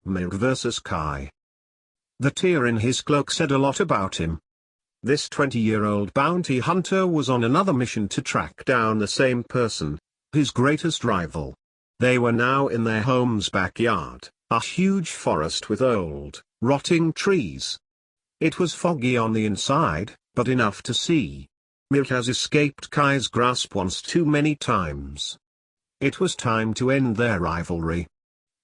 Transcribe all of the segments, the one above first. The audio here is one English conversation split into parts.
Merec vs Kai. The tear in his cloak said a lot about him. This 20-year-old bounty hunter was on another mission to track down the same person, his greatest rival. They were now in their home's backyard, a huge forest with old, rotting trees. It was foggy on the inside, but enough to see. Merec has escaped Kai's grasp once too many times. It was time to end their rivalry.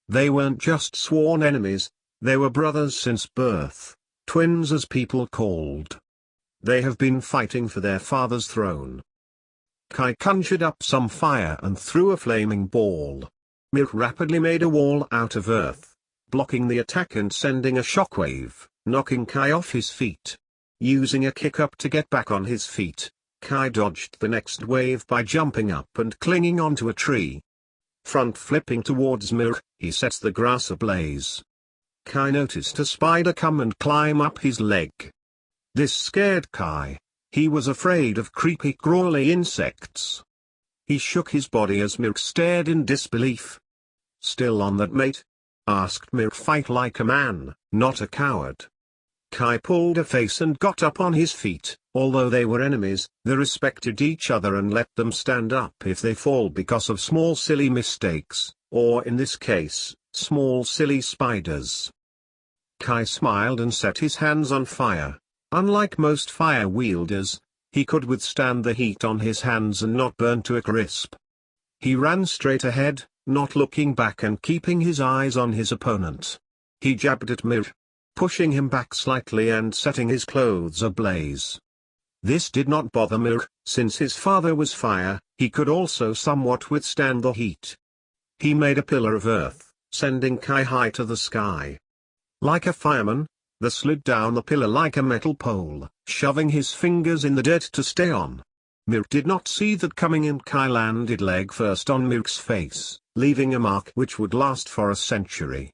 They weren't just sworn enemies, they were brothers since birth, twins as people called. They have been fighting for their father's throne. Kai conjured up some fire and threw a flaming ball. Merec rapidly made a wall out of earth, blocking the attack and sending a shockwave, knocking Kai off his feet. Using a kick-up to get back on his feet, Kai dodged the next wave by jumping up and clinging onto a tree. Front-flipping towards Merec, he sets the grass ablaze. Kai noticed a spider come and climb up his leg. This scared Kai. He was afraid of creepy crawly insects. He shook his body as Merec stared in disbelief. "Still on that, mate?" asked Merec. "Fight like a man, not a coward." Kai pulled a face and got up on his feet. Although they were enemies, they respected each other and let them stand up if they fall because of small silly mistakes, or in this case, small silly spiders. Kai smiled and set his hands on fire. Unlike most fire wielders, he could withstand the heat on his hands and not burn to a crisp. He ran straight ahead, not looking back and keeping his eyes on his opponent. He jabbed at Merec, pushing him back slightly and setting his clothes ablaze. This did not bother Merec, since his father was fire, he could also somewhat withstand the heat. He made a pillar of earth, sending Kai high to the sky. Like a fireman, they slid down the pillar like a metal pole, shoving his fingers in the dirt to stay on. Merec did not see that coming and Kai landed leg first on Merec's face, leaving a mark which would last for a century.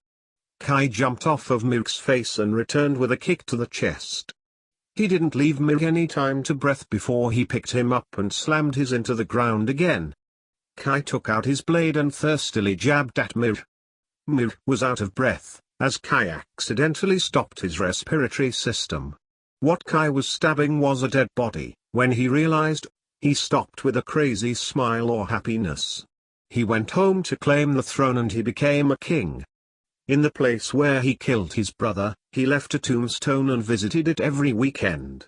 Kai jumped off of Merec's face and returned with a kick to the chest. He didn't leave Merec any time to breath before he picked him up and slammed his into the ground again. Kai took out his blade and thirstily jabbed at Merec. Merec was out of breath, as Kai accidentally stopped his respiratory system. What Kai was stabbing was a dead body. When he realized, he stopped with a crazy smile or happiness. He went home to claim the throne and he became a king. In the place where he killed his brother, he left a tombstone and visited it every weekend.